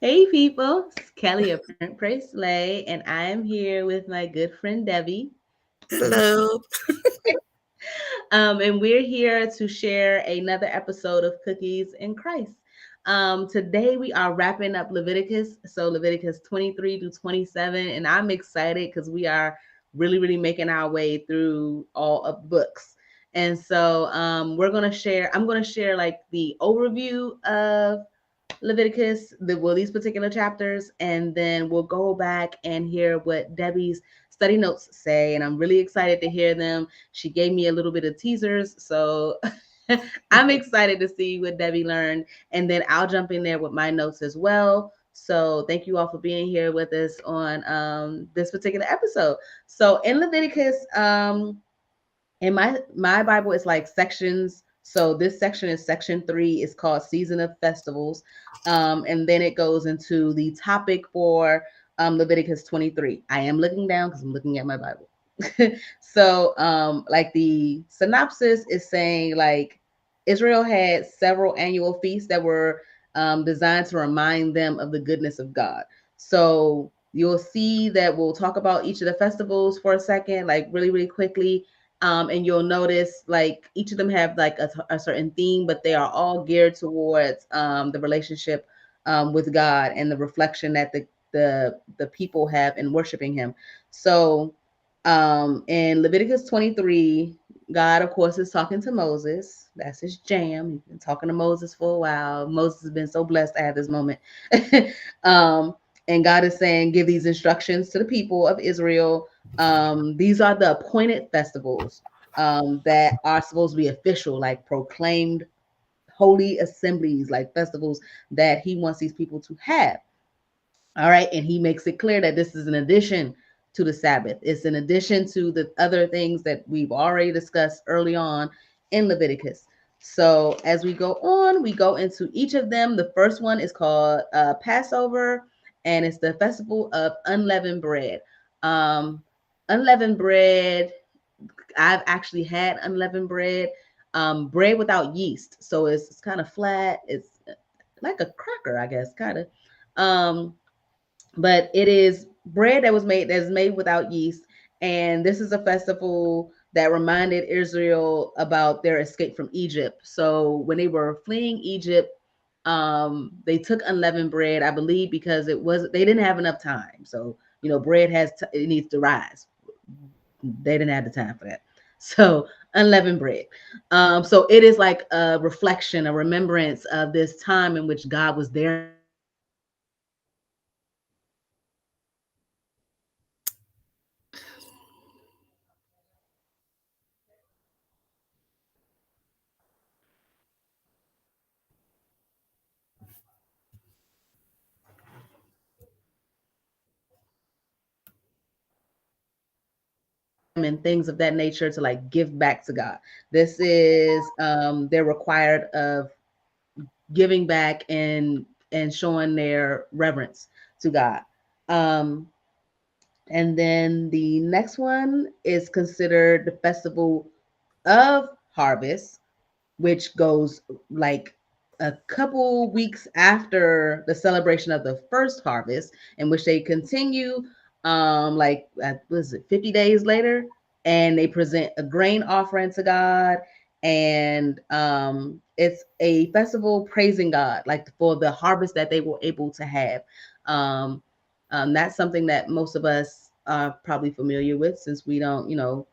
Hey people, it's Kelly of Print Praise Slay, and I am here with my good friend Debbie. Hello. And we're here to share another episode of Cookies in Christ. Today we are wrapping up Leviticus, so Leviticus 23 to 27, and I'm excited because we are really making our way through all of the books. And so I'm gonna share like the overview of these particular chapters, and then we'll go back and hear what Debbie's study notes say. And I'm really excited to hear them. She gave me a little bit of teasers, so I'm excited to see what Debbie learned. And then I'll jump in there with my notes as well. So thank you all for being here with us on this particular episode. So in Leviticus, in my Bible, it's like sections. So this section is section 3. It's called Season of Festivals, and then it goes into the topic for Leviticus 23. I am looking down because I'm looking at my Bible. So, like the synopsis is saying, like Israel had several annual feasts that were designed to remind them of the goodness of God. So you'll see that we'll talk about each of the festivals for a second, like really quickly, and you'll notice like each of them have like a certain theme, but they are all geared towards the relationship with God and the reflection that the people have in worshiping Him. So in Leviticus 23, God, of course, is talking to Moses. That's his jam. He's been talking to Moses for a while. Moses has been so blessed to have this moment. um, and God is saying, give these instructions to the people of Israel. These are the appointed festivals that are supposed to be official, like proclaimed holy assemblies, like festivals that he wants these people to have. All right. And he makes it clear that this is an addition to the Sabbath. It's in addition to the other things that we've already discussed early on in Leviticus. So as we go on, we go into each of them. The first one is called Passover, and it's the festival of unleavened bread. Um, Unleavened bread, I've actually had unleavened bread, bread without yeast. So it's kind of flat. It's like a cracker, I guess, kind of. Um, but it is bread that's made without yeast, and this is a festival that reminded Israel about their escape from Egypt. So when they were fleeing Egypt, they took unleavened bread, I believe, because they didn't have enough time. So bread it needs to rise. They didn't have the time for that. So unleavened bread. So it is like a reflection, a remembrance of this time in which God was there in the midst of them, and things of that nature to like give back to God. This is they're required of giving back and showing their reverence to God. Um, and then the next one is considered the festival of harvest, which goes like a couple weeks after the celebration of the first harvest, in which they continue like was it 50 days later, and they present a grain offering to God. And it's a festival praising God like for the harvest that they were able to have. um, that's something that most of us are probably familiar with, since we don't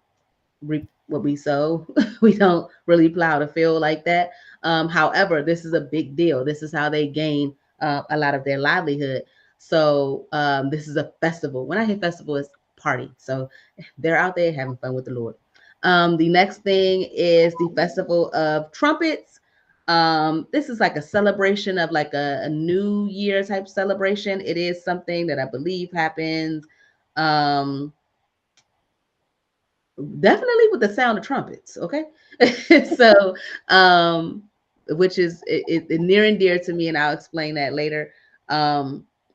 reap what we sow. We don't really plow the field like that. However, this is a big deal. This is how they gain a lot of their livelihood. So this is a festival. When I hear festival, it's party. So they're out there having fun with the Lord. The next thing is the festival of trumpets. This is like a celebration of like a new year type celebration. It is something that I believe happens um, definitely with the sound of trumpets. Okay. So um which is near and dear to me, and I'll explain that later.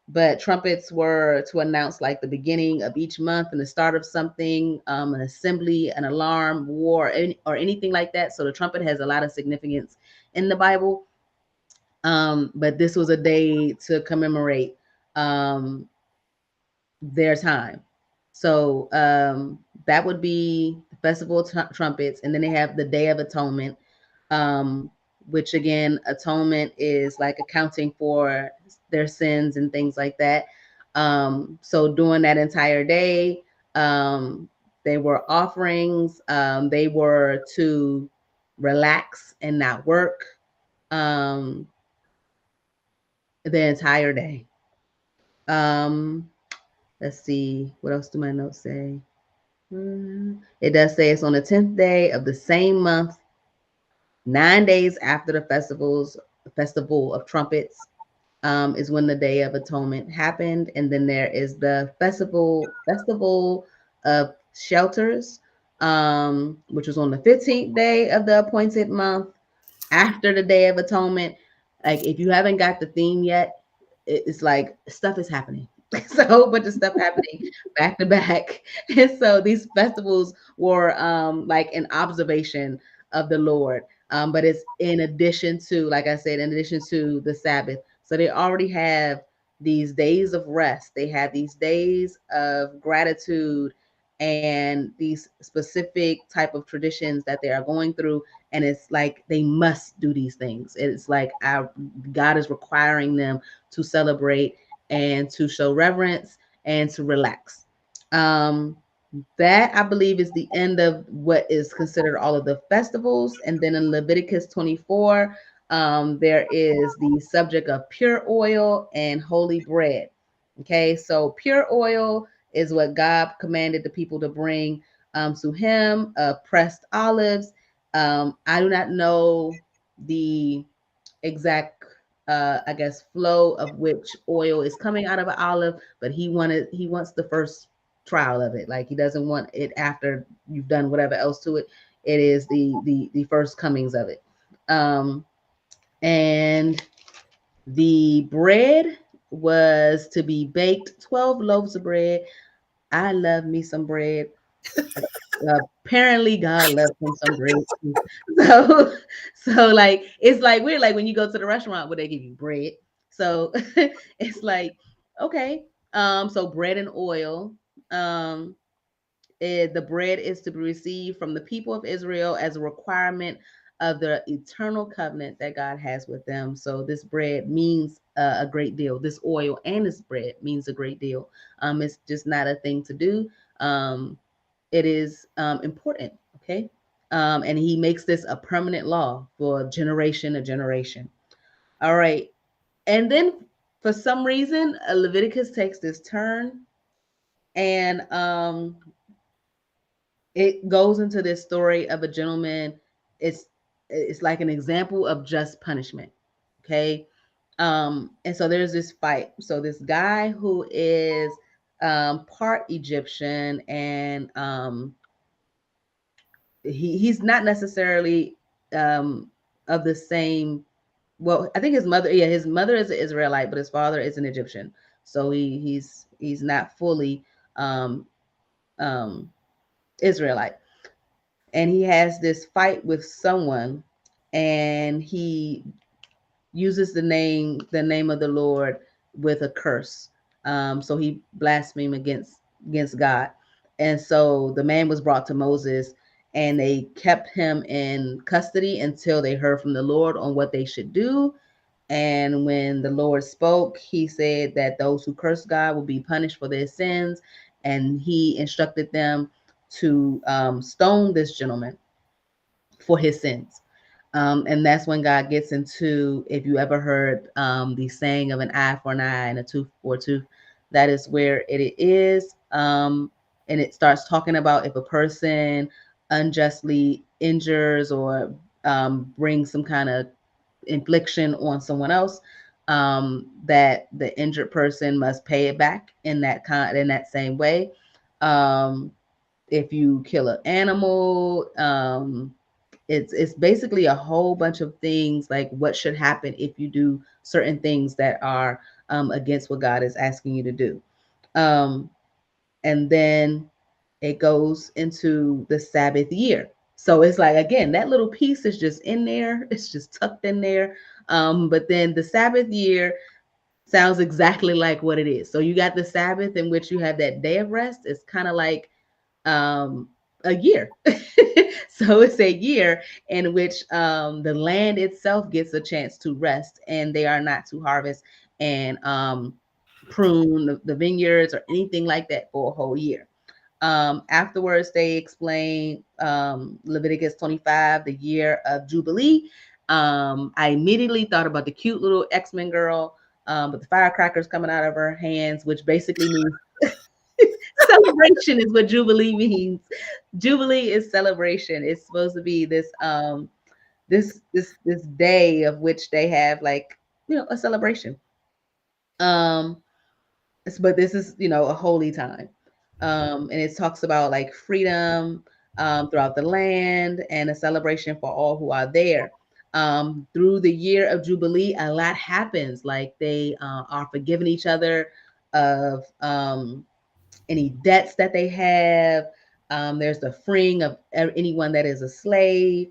But trumpets were to announce like the beginning of each month and the start of something, an assembly, an alarm, war, or anything like that. So the trumpet has a lot of significance in the Bible. But this was a day to commemorate um, their time. So that would be the Festival of Trumpets, and then they have the Day of Atonement, um, which again, atonement is like accounting for their sins and things like that. So during that entire day, um, they were offerings. They were to relax and not work um, the entire day. Um, let's see, what else do my notes say? It does say it's on the 10th day of the same month, 9 days after the festival of trumpets, is when the Day of Atonement happened, and then there is the festival of shelters, which was on the 15th day of the appointed month after the Day of Atonement. Like if you haven't got the theme yet, it's like stuff is happening. It's a whole bunch of stuff happening back to back. And so these festivals were like an observation of the Lord. But it's in addition to, like I said, in addition to the Sabbath. So they already have these days of rest. They have these days of gratitude and these specific type of traditions that they are going through, and it's like they must do these things. It's like God is requiring them to celebrate and to show reverence and to relax. Um, that I believe is the end of what is considered all of the festivals. And then in Leviticus 24, there is the subject of pure oil and holy bread. Okay, so pure oil is what God commanded the people to bring to Him, pressed olives. I do not know the exact I guess flow of which oil is coming out of an olive, but he wants the first trial of it. Like he doesn't want it after you've done whatever else to it. It is the first comings of it. Um and the bread was to be baked 12 loaves of bread. I love me some bread. Apparently God loves him some bread too. So so like it's like weird, like when you go to the restaurant where they give you bread. So it's like okay. So bread and oil. Um the bread is to be received from the people of Israel as a requirement of the eternal covenant that God has with them. So this bread means a great deal. This oil and this bread means a great deal. It's just not a thing to do. It is important. Okay. And he makes this a permanent law for generation to generation. All right. And then for some reason, Leviticus takes this turn, and it goes into this story of a gentleman. It's it's like an example of just punishment. Okay. And so there's this fight. So this guy who is part Egyptian, and he's not necessarily of the same. Well, I think his mother, yeah, his mother is an Israelite, but his father is an Egyptian. So he's not fully um, um, Israelite, and he has this fight with someone, and he uses the name of the Lord with a curse. So he blasphemed against God, and so the man was brought to Moses, and they kept him in custody until they heard from the Lord on what they should do. And when the Lord spoke, he said that those who curse God will be punished for their sins, and he instructed them to stone this gentleman for his sins. And that's when God gets into, if you ever heard the saying of an eye for an eye and a tooth for a tooth, that is where it is. And it starts talking about if a person unjustly injures or brings some kind of infliction on someone else, that the injured person must pay it back in that same way. Um, if you kill an animal, it's basically a whole bunch of things, like what should happen if you do certain things that are against what God is asking you to do. Um, and then it goes into the Sabbath year. So it's like again, that little piece is just in there. It's just tucked in there. But then the Sabbath year sounds exactly like what it is. So you got the Sabbath in which you have that day of rest. It's kind of like um, a year. So it's a year in which the land itself gets a chance to rest and they are not to harvest and prune the vineyards or anything like that for a whole year. Afterwards, they explain Leviticus 25, the year of Jubilee. I immediately thought about the cute little X-Men girl with the firecrackers coming out of her hands, which basically means celebration is what Jubilee means. Jubilee is celebration. It's supposed to be this day of which they have like a celebration. Um, but this is a holy time, and it talks about like freedom throughout the land and a celebration for all who are there. Through the year of Jubilee, a lot happens. Like they are forgiving each other of any debts that they have. There's the freeing of anyone that is a slave.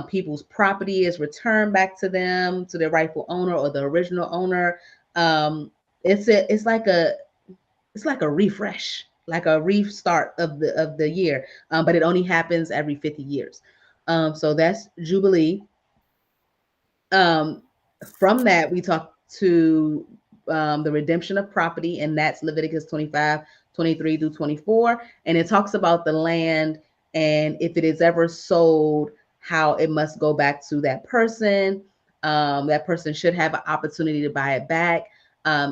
People's property is returned back to them, to their rightful owner or the original owner. Um, it's like a refresh, like a restart of the year, but it only happens every 50 years. So that's Jubilee. Um, from that, we talk to the redemption of property, and that's Leviticus 25, 23 through 24. And it talks about the land, and if it is ever sold, how it must go back to that person. That person should have an opportunity to buy it back.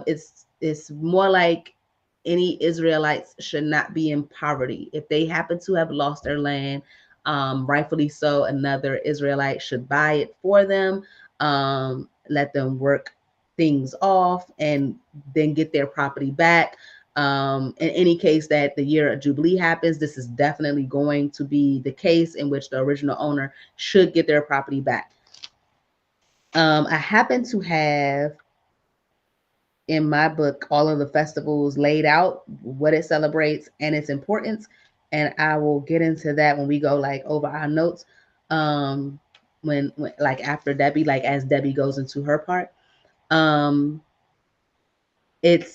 It's more like any Israelites should not be in poverty. If they happen to have lost their land, rightfully so, another Israelite should buy it for them, let them work things off, and then get their property back. In any case that the year of Jubilee happens, this is definitely going to be the case in which the original owner should get their property back. I happen to have in my book all of the festivals laid out, what it celebrates and its importance, and I will get into that when we go like over our notes. Um, when like after Debbie, like as Debbie goes into her part, um, it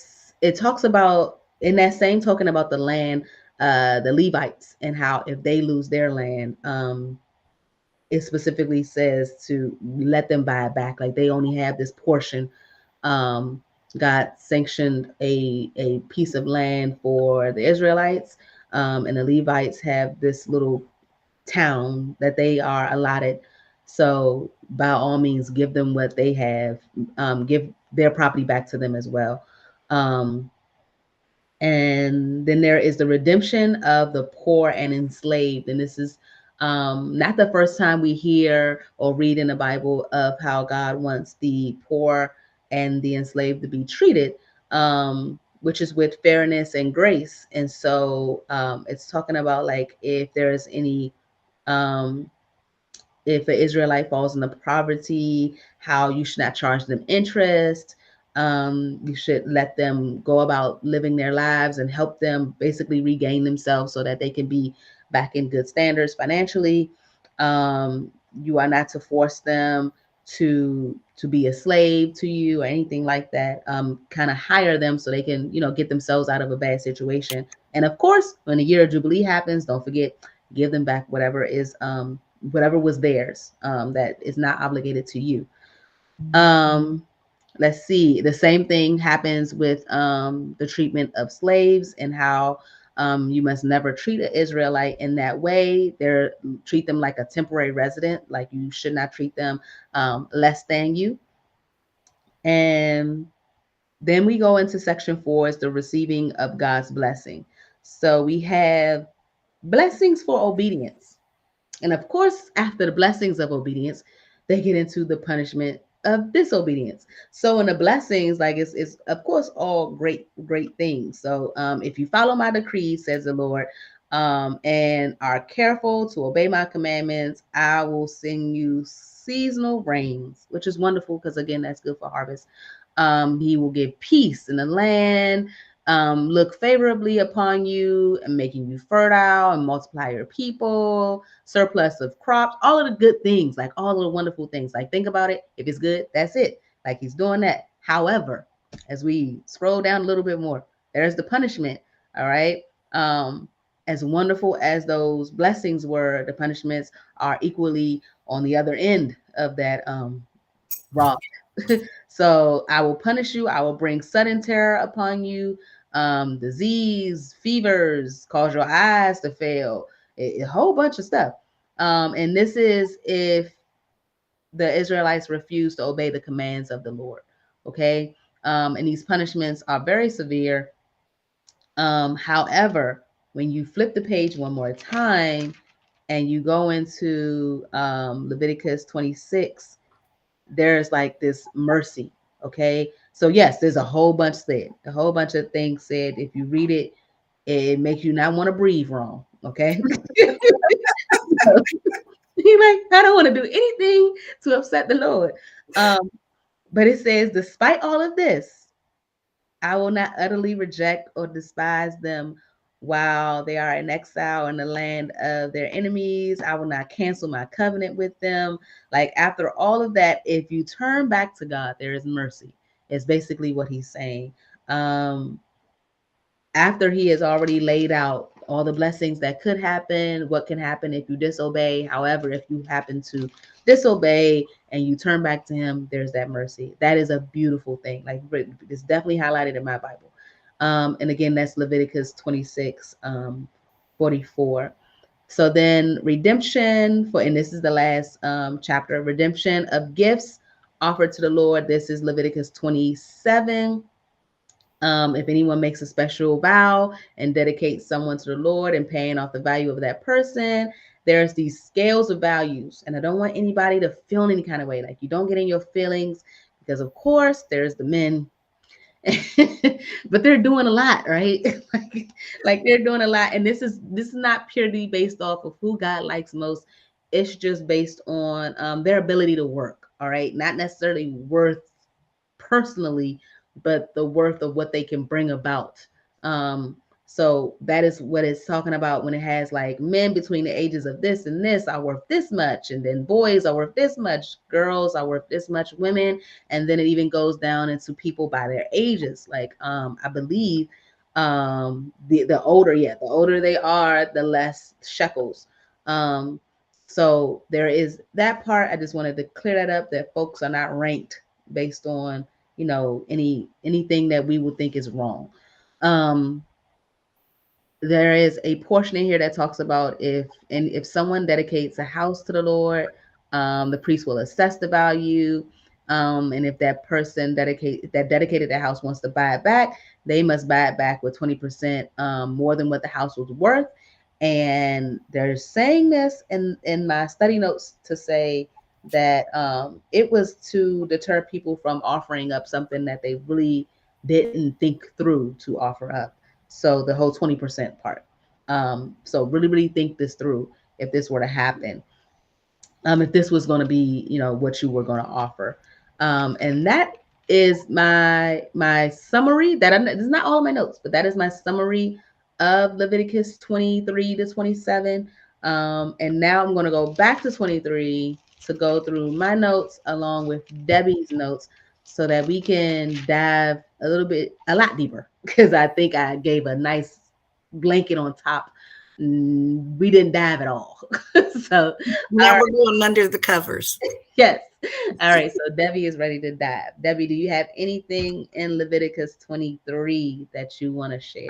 talks about in that same token about the land, the Levites and how if they lose their land, it specifically says to let them buy it back. Like they only have this portion. um, God sanctioned a piece of land for the Israelites, and the Levites have this little town that they are allotted. So by all means, give them what they have, give their property back to them as well. Um, and then there is the redemption of the poor and enslaved. And this is not the first time we hear or read in the Bible of how God wants the poor and the enslaved to be treated, which is with fairness and grace. And so it's talking about like if there's any um, if an Israelite falls into poverty, how you should not charge them interest. You should let them go about living their lives and help them basically regain themselves so that they can be back in good standards financially. You are not to force them to be a slave to you or anything like that. Kind of hire them so they can get themselves out of a bad situation. And of course, when the year of Jubilee happens, don't forget give them back whatever was theirs, that is not obligated to you. Um, let's see. The same thing happens with the treatment of slaves and how you must never treat an Israelite in that way. Treat them like a temporary resident. Like you should not treat them less than you. And then we go into section 4 is the receiving of God's blessing. So we have blessings for obedience. And of course, after the blessings of obedience, they get into the punishment of disobedience. So in the blessings, like it's of course all great things. So if you follow my decrees, says the Lord, and are careful to obey my commandments, I will send you seasonal rains, which is wonderful because again, that's good for harvest. He will give peace in the land. look favorably upon you and making you fertile and multiply your people, surplus of crops, all of the good things, like all of the wonderful things. Like, think about it. If it's good, that's it. Like, he's doing that. However, as we scroll down a little bit more, there's the punishment. All right. Um, as wonderful as those blessings were, the punishments are equally on the other end of that rod. So I will punish you. I will bring sudden terror upon you, disease, fevers, cause your eyes to fail, a whole bunch of stuff. And this is if the Israelites refuse to obey the commands of the Lord. Okay. And these punishments are very severe. However, when you flip the page one more time and you go into Leviticus 26, there's like this mercy. Okay. So yes, there's a whole bunch said, a whole bunch of things said. If you read it, it makes you not want to breathe wrong. Okay. So, you're like, I don't want to do anything to upset the Lord. But it says, despite all of this, I will not utterly reject or despise them while they are in exile in the land of their enemies. I will not cancel my covenant with them. Like, after all of that, if you turn back to God, there is mercy. It's basically what he's saying. After he has already laid out all the blessings that could happen, what can happen if you disobey. However, if you happen to disobey and you turn back to him, there's that mercy. That is a beautiful thing. Like, it's definitely highlighted in my Bible. And again, that's Leviticus 26, 44. So then redemption for, and this is the last chapter, redemption of gifts offered to the Lord. This is Leviticus 27. If anyone makes a special vow and dedicates someone to the Lord and paying off the value of that person, there's these scales of values. And I don't want anybody to feel any kind of way. Like, you don't get in your feelings, because of course there's the men, but they're doing a lot, right? like they're doing a lot. And this is not purely based off of who God likes most. It's just based on their ability to work. All right. Not necessarily worth personally, but the worth of what they can bring about. So that is what it's talking about when it has like men between the ages of this and this are worth this much, and then boys are worth this much, girls are worth this much, women, and then it even goes down into people by their ages. Like I believe the older, the older they are, the less shekels. So there is that part. I just wanted to clear that up, that folks are not ranked based on anything that we would think is wrong. There is a portion in here that talks about if someone dedicates a house to the Lord, the priest will assess the value. And if that person dedicated the house wants to buy it back, they must buy it back with 20% more than what the house was worth. And they're saying this in my study notes to say that it was to deter people from offering up something that they really didn't think through to offer up. So the whole 20% part. So really, really think this through if this were to happen. If this was going to be, what you were going to offer. And that is my summary. This is not all of my notes, but that is my summary of Leviticus 23 to 27. And now I'm going to go back to 23 to go through my notes along with Debbie's notes so that we can dive a lot deeper, because I think I gave a nice blanket on top. We didn't dive at all. So now we're going under the covers. Yes. All right. So Debbie is ready to dive. Debbie, do you have anything in Leviticus 23 that you want to share?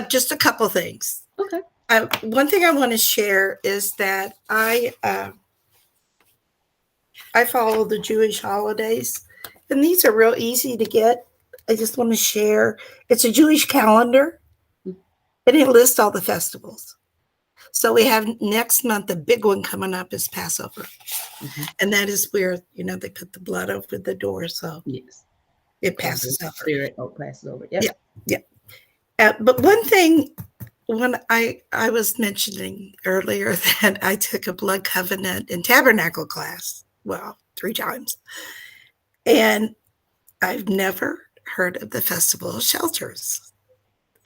Just a couple things. Okay. One thing I want to share is that I follow the Jewish holidays, and these are real easy to get. I just want to share. It's a Jewish calendar, and it lists all the festivals. So we have next month, the big one coming up is Passover. Mm-hmm. And that is where, they put the blood over the door. So yes, it passes over. Spirit passes over. Yep. Yeah. But one thing, when I was mentioning earlier that I took a blood covenant and tabernacle class, 3 times. And I've never heard of the Festival of Shelters.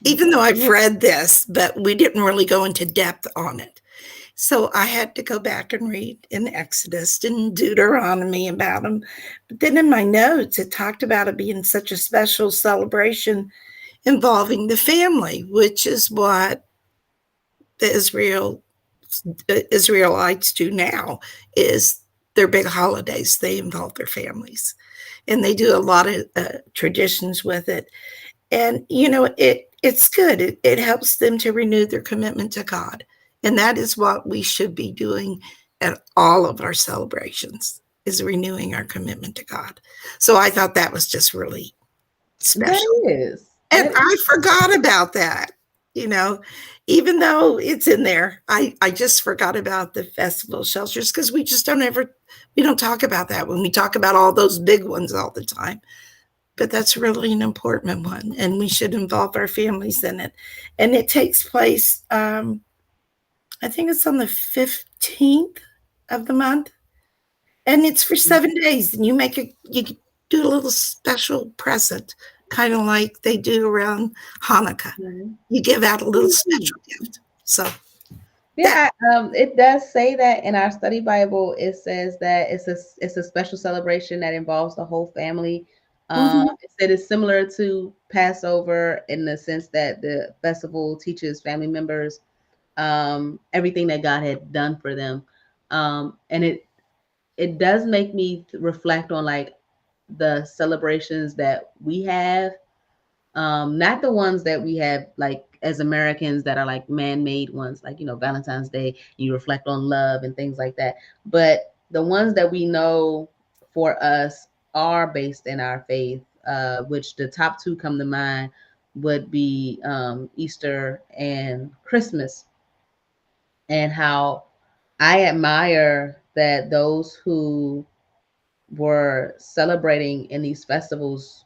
even though I've read this, but we didn't really go into depth on it. So I had to go back and read in Exodus and Deuteronomy about them. But then in my notes, it talked about it being such a special celebration involving the family, which is what the Israelites do now. Is their big holidays? They involve their families, and they do a lot of traditions with it. And it's good. It helps them to renew their commitment to God, and that is what we should be doing at all of our celebrations, is renewing our commitment to God. So I thought that was just really That special, is. and That is. I forgot about that. you know Even though it's in there, I just forgot about the festival shelters, because we don't talk about that when we talk about all those big ones all the time. But that's really an important one, and we should involve our families in it. And it takes place, I think it's on the 15th of the month, and it's for 7 days. And you do a little special present, kind of like they do around Hanukkah. Mhm. You give out a little special gift. So that. Yeah, it does say that in our study Bible. It says that it's a special celebration that involves the whole family. Mhm. It said it's similar to Passover in the sense that the festival teaches family members everything that God had done for them, and it does make me reflect on like the celebrations that we have, not the ones that we have like as Americans that are like man-made ones, like Valentine's Day. You reflect on love and things like that, but the ones that we know for us are based in our faith. Which the top two come to mind would be Easter and Christmas, and how I admire that those who were celebrating in these festivals,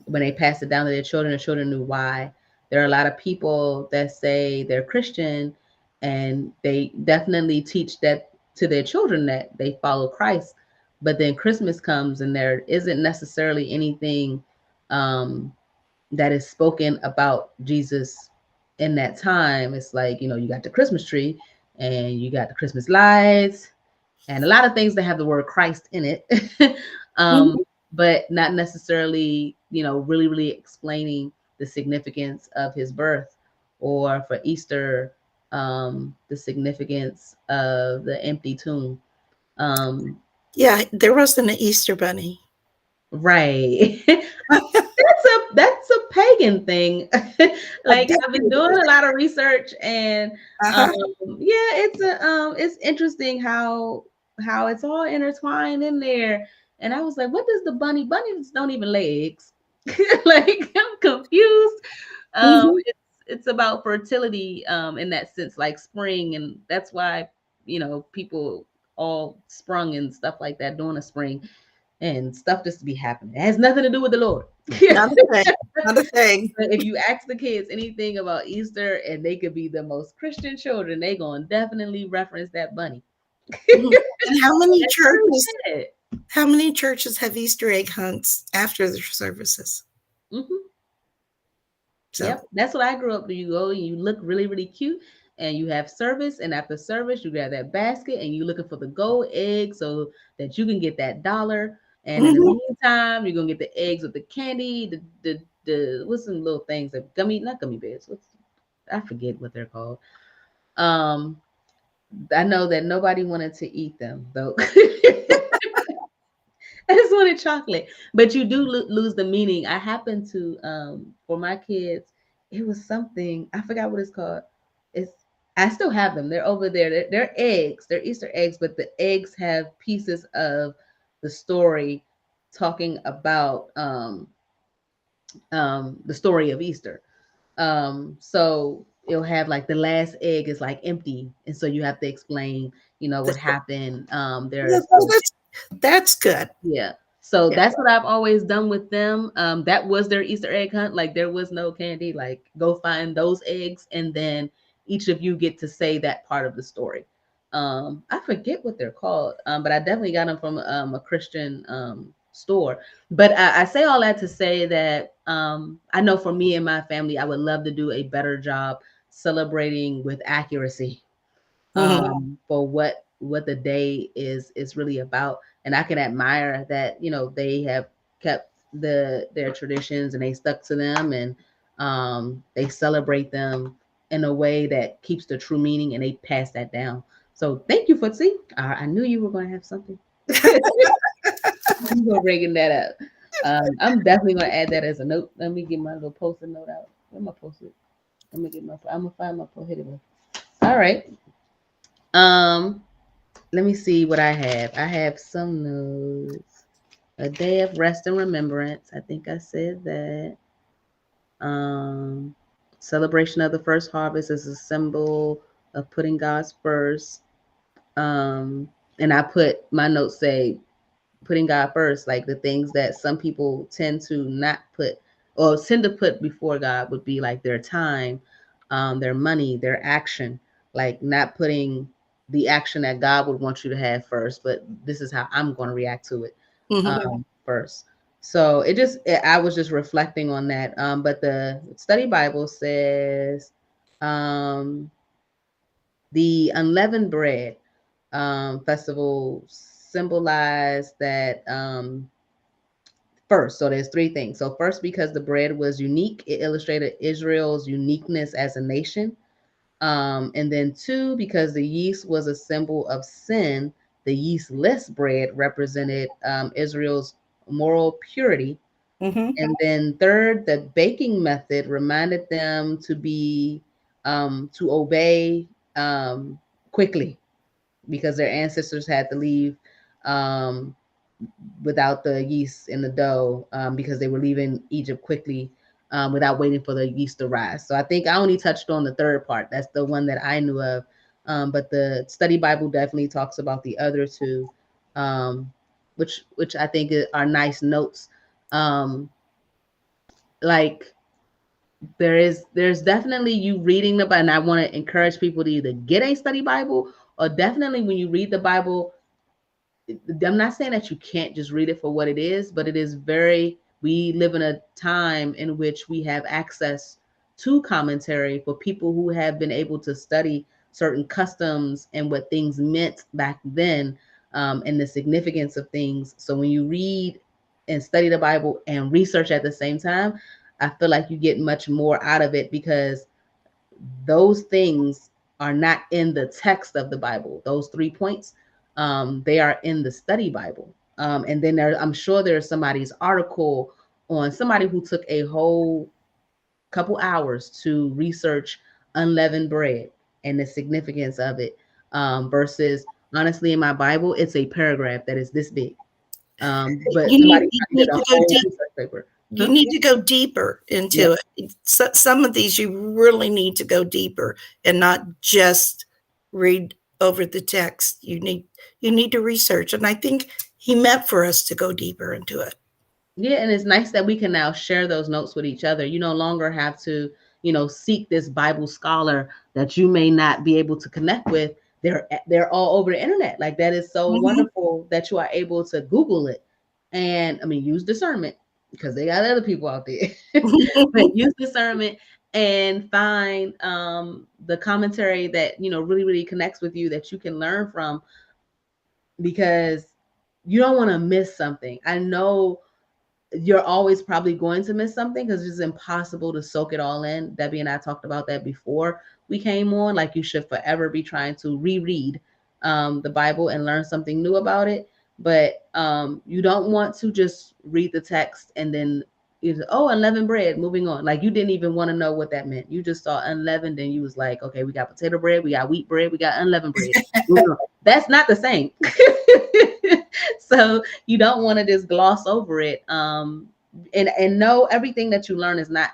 when they passed it down to their children, the children knew why. There are a lot of people that say they're Christian and they definitely teach that to their children that they follow Christ. But then Christmas comes and there isn't necessarily anything um, that is spoken about Jesus in that time. It's like, you got the Christmas tree and you got the Christmas lights and a lot of things that have the word Christ in it, um, Mhm. but not necessarily, really, really explaining the significance of his birth, or for Easter, the significance of the empty tomb. Um, Yeah, there wasn't an Easter bunny. right. That's a pagan thing. A Like I've been doing a lot of research, and um, Uh-huh. yeah, it's interesting how it's all intertwined in there. And I was like, what does the bunnies don't even lay eggs? Like I'm confused. Mhm. It's about fertility in that sense, like spring, and that's why people all sprung and stuff like that during the spring, and stuff just to be happening. It has nothing to do with the Lord. Not a thing. Not a thing. But if you ask the kids anything about Easter, and they could be the most Christian children, they gonna definitely reference that bunny. Mhm. And That's really sad. how many churches have Easter egg hunts after the services? Hmm. So. Yep, that's what I grew up. You go and you look really, really cute, and you have service, and after service, you grab that basket, and you looking for the gold egg so that you can get that dollar. And in the Mhm. meantime, you're gonna get the eggs with the candy, the what's some little things that not gummy bears. I forget what they're called. Um, I know that nobody wanted to eat them though. I just wanted chocolate, but you do lose the meaning. I happened to for my kids, it was something I forgot what it's called. It's I still have them. They're over there. They're eggs. They're Easter eggs, but the eggs have pieces of the story talking about the story of Easter. So it'll have like the last egg is like empty, and so you have to explain, what happened. Yeah, There's well, the that's good. Yeah. So Yeah. that's what I've always done with them. That was their Easter egg hunt. Like there was no candy. Like go find those eggs, and then each of you get to say that part of the story. I forget what they're called, but I definitely got them from a Christian. store. But I say all that to say that I know for me and my family, I would love to do a better job celebrating with accuracy Hmm. for what the day is really about. And I can admire that, they have kept their traditions and they stuck to them, and they celebrate them in a way that keeps the true meaning, and they pass that down. So thank you, Footsie. I knew you were going to have something. You were bringing that up. I'm definitely going to add that as a note. Let me get my little post-it note out. Where my post-it? Let me get my. I'm gonna find my prohibited one. All right. Um, Let me see what I have. I have some notes. A day of rest and remembrance. I think I said that. Um, Celebration of the first harvest is a symbol of putting God's first. Um, and I put my notes say putting God first, like the things that some people tend to not put or tend to put before God would be like their time, their money, their action, like not putting the action that God would want you to have first, but this is how I'm going to react to it Hmm. first. So I was just reflecting on that. But the study Bible says um, the unleavened bread festival symbolized that first. So there's three things. So first, because the bread was unique, it illustrated Israel's uniqueness as a nation. And then two, because the yeast was a symbol of sin, the yeastless bread represented Israel's moral purity. Hmm. And then third, the baking method reminded them to obey quickly, because their ancestors had to leave um, without the yeast in the dough, because they were leaving Egypt quickly, without waiting for the yeast to rise. So I think I only touched on the third part. That's the one that I knew of. But the study Bible definitely talks about the other two, um, which I think are nice notes. Um, like there's definitely you reading the Bible, and I want to encourage people to either get a study Bible, or definitely when you read the Bible, I'm not saying that you can't just read it for what it is, but it is we live in a time in which we have access to commentary for people who have been able to study certain customs and what things meant back then, and the significance of things. So when you read and study the Bible and research at the same time, I feel like you get much more out of it, because those things are not in the text of the Bible. Those 3 points, they are in the study Bible. And then I'm sure there's somebody's article on somebody who took a whole couple hours to research unleavened bread and the significance of it, versus honestly in my Bible, it's a paragraph that is this big. But somebody You probably need did a to go whole deep. research paper. You Huh? need to go deeper Yeah. into it. Some of these you really need to go deeper and not just read over the text. You need to research, and I think he meant for us to go deeper into it. Yeah, and it's nice that we can now share those notes with each other. You no longer have to, seek this Bible scholar that you may not be able to connect with. They're all over the internet. Like that is so Mhm. wonderful that you are able to Google it, and I mean use discernment, because they got other people out there. But use discernment and find the commentary that really really connects with you, that you can learn from, because you don't want to miss something. I know you're always probably going to miss something, because it's impossible to soak it all in. Debbie and I talked about that before we came on. Like you should forever be trying to reread the Bible and learn something new about it. But you don't want to just read the text and then unleavened bread, moving on. Like you didn't even want to know what that meant. You just saw unleavened and you was like, okay, we got potato bread, we got wheat bread, we got unleavened bread. Moving on. That's not the same. So you don't want to just gloss over it, and know everything that you learn is not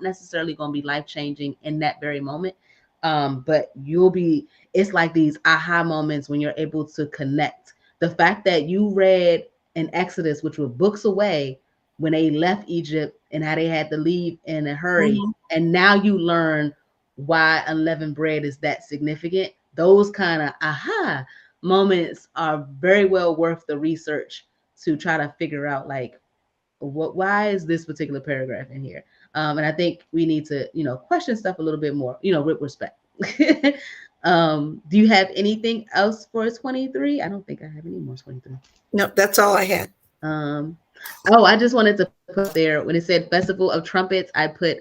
necessarily going to be life changing in that very moment, but it's like these aha moments when you're able to connect the fact that you read in Exodus, which were books away, when they left Egypt and how they had to leave in a hurry, Mhm. and now you learn why unleavened bread is that significant. Those kind of aha moments are very well worth the research, to try to figure out like why is this particular paragraph in here. And I think we need to, question stuff a little bit more, with respect. Do you have anything else for 23? I don't think I have any more 23. No, that's all I had. Um, oh, I just wanted to put there when it said Festival of Trumpets, I put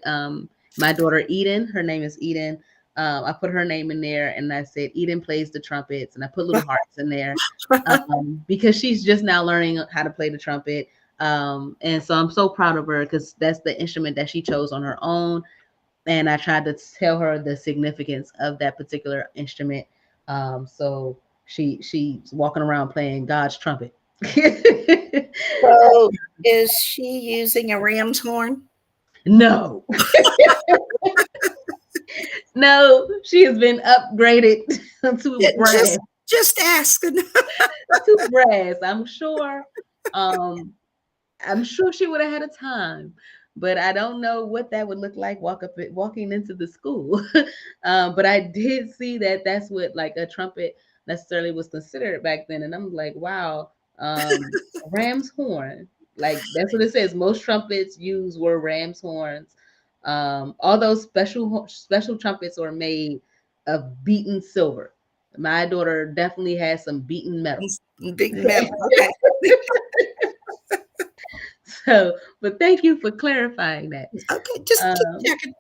my daughter Eden. Her name is Eden. I put her name in there and I said Eden plays the trumpets, and I put little hearts in there because she's just now learning how to play the trumpet. And so I'm so proud of her because that's the instrument that she chose on her own. And I tried to tell her the significance of that particular instrument. So she's walking around playing God's trumpet. So, is she using a ram's horn? No, no, she has been upgraded to Yeah, brass. just asking. To brass. Um, I'm sure she would have had a time, but I don't know what that would look like walking into the school. But I did see that that's what like a trumpet necessarily was considered back then, and I'm like, wow, ram's horn. Like that's what it says. Most trumpets used were ram's horns. All those special trumpets are made of beaten silver. My daughter definitely has some beaten metal. Big metal. Okay. So, but thank you for clarifying that. Okay. Just Um, checking.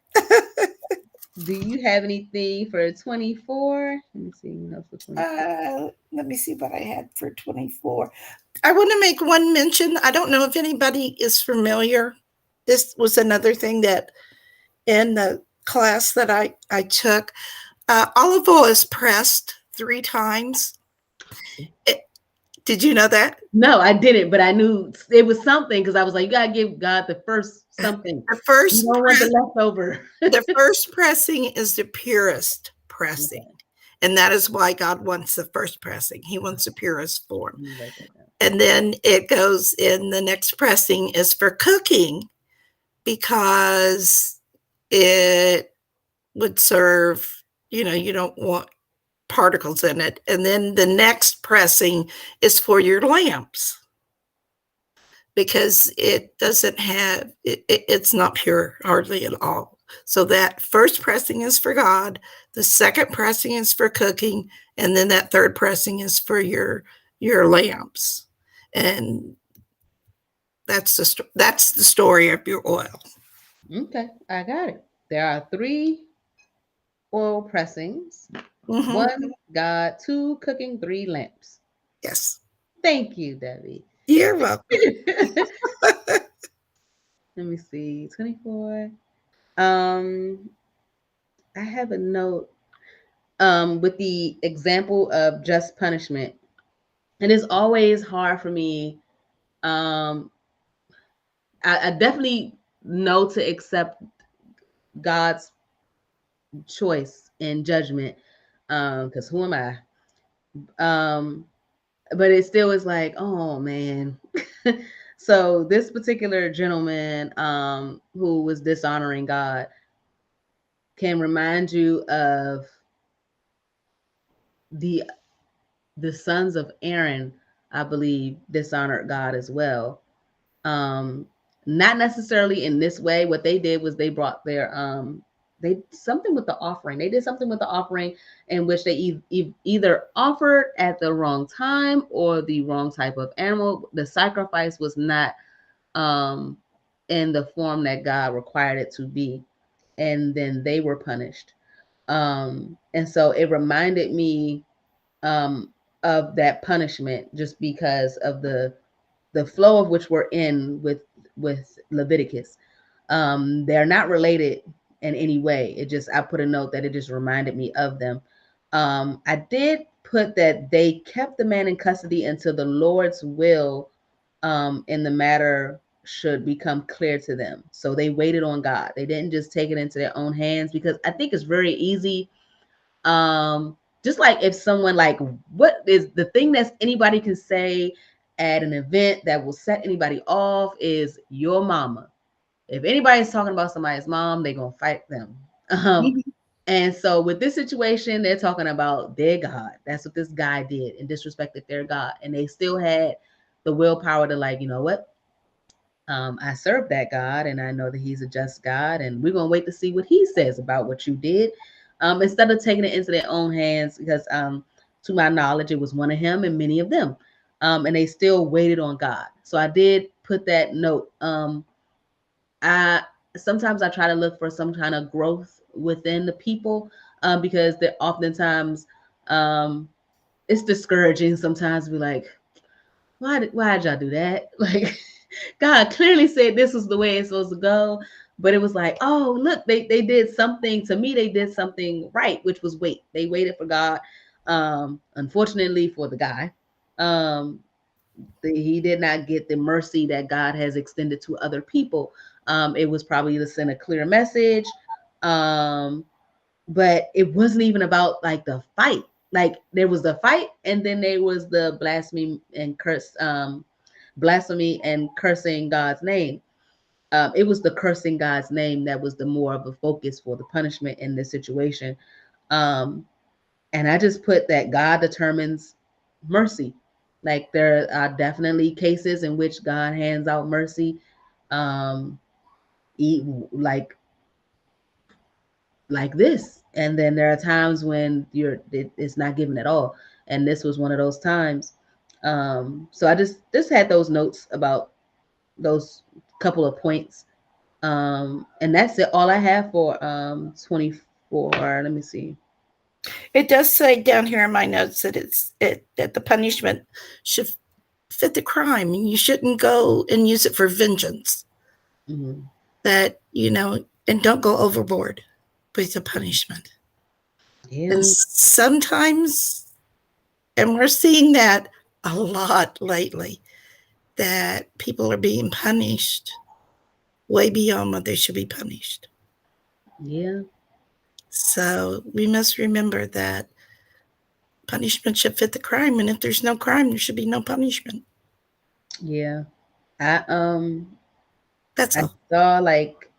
do you have anything for 24? Let me see. No, for 24. Let me see what I had for 24. I want to make one mention. I don't know if anybody is familiar. This was another thing that in the class that I took, olive oil is pressed 3 times. Did you know that? No, I didn't, but I knew it was something because I was like, you gotta give God the first something. The You first don't want the press, leftover. the first pressing is the purest pressing. Okay, And that is why God wants the first pressing. He wants the purest form. let me write that down. And then it goes in the next pressing is for cooking because it would serve, you don't want particles in it. And then the next pressing is for your lamps because it doesn't have, it's not pure hardly at all. So that first pressing is for God, the second pressing is for cooking, and then that third pressing is for your lamps. And that's the story of your oil. Okay, I got it. There are 3 oil pressings. Mm-hmm. 1 God, 2 cooking, 3 lamps. Yes. Thank you, Debbie. You're welcome. Let me see. 24. Um, I have a note with the example of just punishment. It is always hard for me. Um, I definitely know to accept God's choice and judgment. Because who am I? Um, but it still is like, oh man. So this particular gentleman who was dishonoring God can remind you of the the sons of Aaron, I believe, dishonored God as well. Um, Not necessarily in this way. What they did was they brought their they something with the offering. They did something with the offering in which they either offered at the wrong time or the wrong type of animal. The sacrifice was not um in the form that God required it to be, and then they were punished. And so it reminded me um, of that punishment just because of the flow of which we're in with Leviticus. They're not related in any way. It just I put a note that it just reminded me of them. I did put that they kept the man in custody until the Lord's will in the matter should become clear to them. So they waited on God. They didn't just take it into their own hands because I think it's very easy um, just like if someone like what is the thing that anybody can say at an event that will set anybody off is your mama. If anybody's talking about somebody's mom, they're gonna fight them. Um, Mhm. and so with this situation, they're talking about their God. That's what this guy did and disrespected their God. And they still had the willpower to like, you know what, I serve that God and I know that He's a just God, and we're gonna wait to see what He says about what you did, instead of taking it into their own hands. Because to my knowledge, it was one of him and many of them, and they still waited on God. So I did put that note. I sometimes I try to look for some kind of growth within the people, because they're oftentimes, um, it's discouraging sometimes to be like, why did y'all do that? Like, God clearly said this was the way it's supposed to go. But it was like, oh, look, they did something to me. They did something right, which was wait. They waited for God. Unfortunately for the guy, um, he did not get the mercy that God has extended to other people. It was probably to send a clear message. Um, but it wasn't even about like the fight. Like there was the fight, and then there was the blasphemy and cursing God's name. It was the cursing God's name that was the more of a focus for the punishment in this situation. Um, and I just put that God determines mercy. Like there are definitely cases in which God hands out mercy, um, like this, and then there are times when it's not given at all, and this was one of those times. So I just had those notes about those couple of points, and that's it. All I have for 24. Let me see. It does say down here in my notes that that the punishment should fit the crime. You shouldn't go and use it for vengeance. Mm-hmm. That, and don't go overboard with the punishment. And Yeah, sometimes, and we're seeing that a lot lately, that people are being punished way beyond what they should be punished. yeah, So we must remember that punishment should fit the crime. And if there's no crime, there should be no punishment. yeah. I That's I all. saw like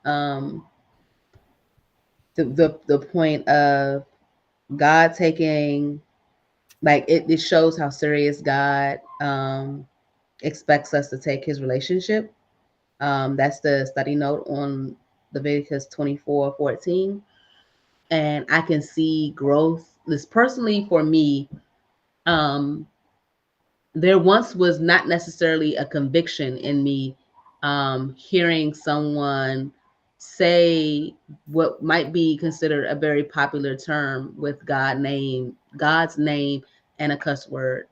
the point of God taking, like it shows how serious God expects us to take His relationship. That's the study note on Leviticus 24:14, and I can see growth. This personally for me, um, there once was not necessarily a conviction in me, hearing someone say what might be considered a very popular term with God's name, and a cuss word.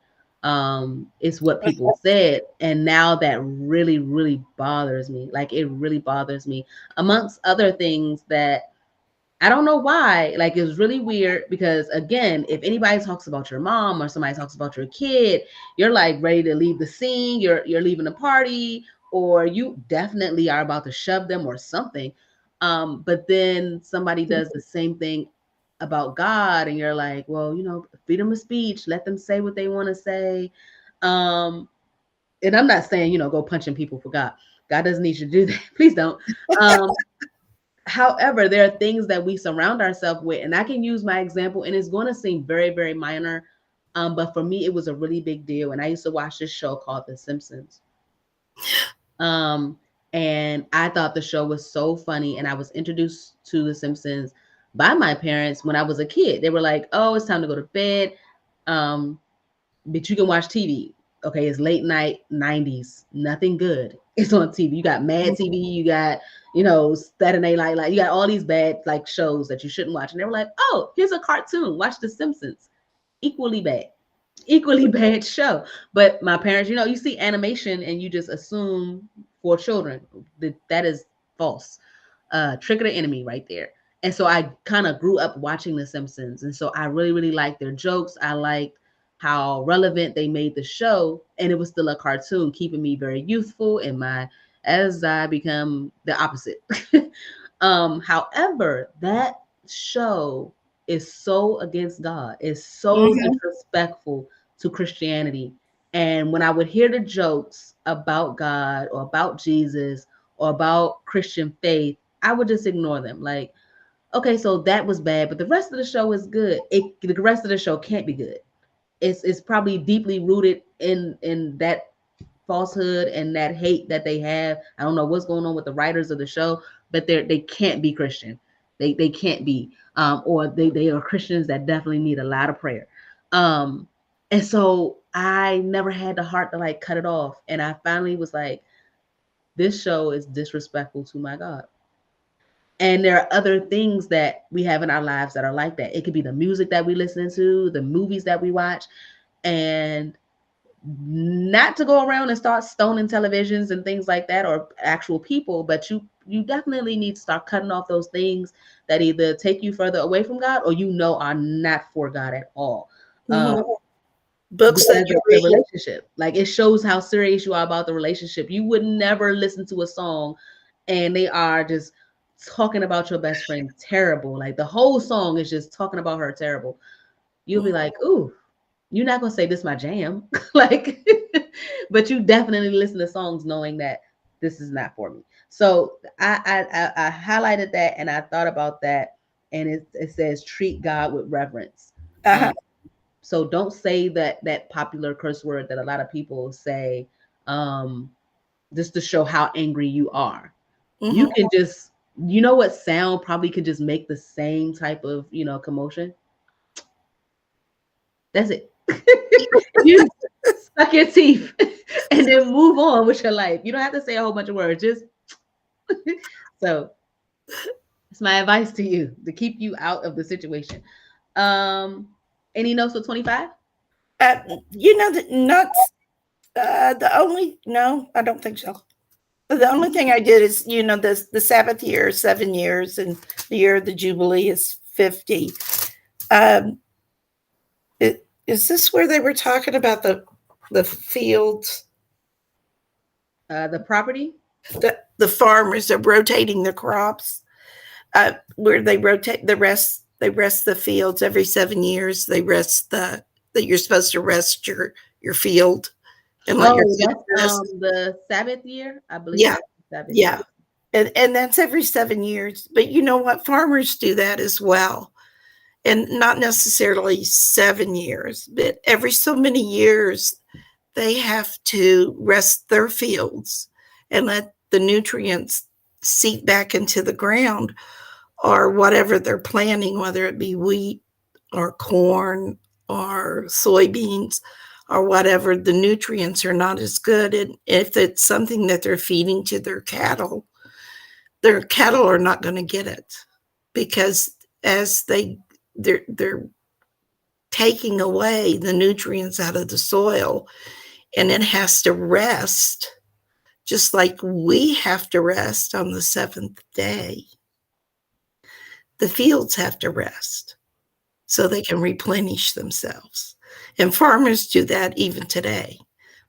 It's what people said, and now that really, really bothers me. Like it really bothers me, amongst other things that I don't know why. Like it's really weird because again, if anybody talks about your mom or somebody talks about your kid, you're like ready to leave the scene. You're leaving the party, or you definitely are about to shove them or something. But then somebody does the same thing about God, and you're like, well, freedom of speech. Let them say what they want to say. Um, and I'm not saying go punching people for God. God doesn't need you to do that. Please don't. Um, However, there are things that we surround ourselves with, and I can use my example, and it's going to seem very, very minor, but for me, it was a really big deal. And I used to watch this show called The Simpsons, um, and I thought the show was so funny. And I was introduced to The Simpsons by my parents when I was a kid. They were like, "Oh, it's time to go to bed, um, but you can watch TV." Okay, it's late night, 90s, nothing good. It's on TV. You got Mad TV, you got, Saturday Night Live, you got all these bad like shows that you shouldn't watch. And they were like, oh, here's a cartoon. Watch The Simpsons. Equally bad. Equally bad show. But my parents, you see animation and you just assume for children that is false. Trick of the enemy right there. And so I kind of grew up watching The Simpsons. And so I really, really liked their jokes. I liked how relevant they made the show. And it was still a cartoon, keeping me very youthful in my as I become the opposite. However, that show is so against God, is so Mm-hmm. disrespectful to Christianity. And when I would hear the jokes about God or about Jesus or about Christian faith, I would just ignore them. Like, okay, so that was bad, but the rest of the show is good. The rest of the show can't be good. It's probably deeply rooted in that falsehood and that hate that they have. I don't know what's going on with the writers of the show, but they can't be Christian. They can't be, or they are Christians that definitely need a lot of prayer. Um, and so I never had the heart to like cut it off, and I finally was like, this show is disrespectful to my God. And there are other things that we have in our lives that are like that. It could be the music that we listen to, the movies that we watch, and not to go around and start stoning televisions and things like that or actual people, but you definitely need to start cutting off those things that either take you further away from God or are not for God at all. Um, Mhm. Books that because you of the read. relationship, like it shows how serious you are about the relationship. You would never listen to a song and they are just talking about your best friend terrible. Like the whole song is just talking about her terrible. You'll be like, ooh, you're not gonna say this my jam. Like, but you definitely listen to songs knowing that this is not for me. So I highlighted that and I thought about that, and it says treat God with reverence. Uh-huh. Um, so don't say that popular curse word that a lot of people say, um, just to show how angry you are. You Hmm. can just, you know what sound probably could just make the same type of, commotion. That's it. You suck your teeth and then move on with your life. You don't have to say a whole bunch of words. Just so it's my advice to you to keep you out of the situation. Um, any notes for 25? Uh, the nuts. The only no, I don't think so. The only thing I did is the Sabbath year is 7 years, and the year of the Jubilee is 50. Um, is this where they were talking about the fields? The property. The farmers are rotating the crops, where they rotate the rest. They rest the fields every 7 years. They rest that you're supposed to rest your field and let your Oh, field that's rest. the Sabbath year. I believe Yeah, that's the Sabbath year. yeah, and that's every 7 years. But you know what? Farmers do that as well, and not necessarily 7 years, but every so many years they have to rest their fields and let the nutrients seep back into the ground or whatever they're planting, whether it be wheat or corn or soybeans or whatever, the nutrients are not as good. And if it's something that they're feeding to their cattle are not going to get it because as they're taking away the nutrients out of the soil and it has to rest just like we have to rest on the seventh day. The fields have to rest so they can replenish themselves. And farmers do that even today.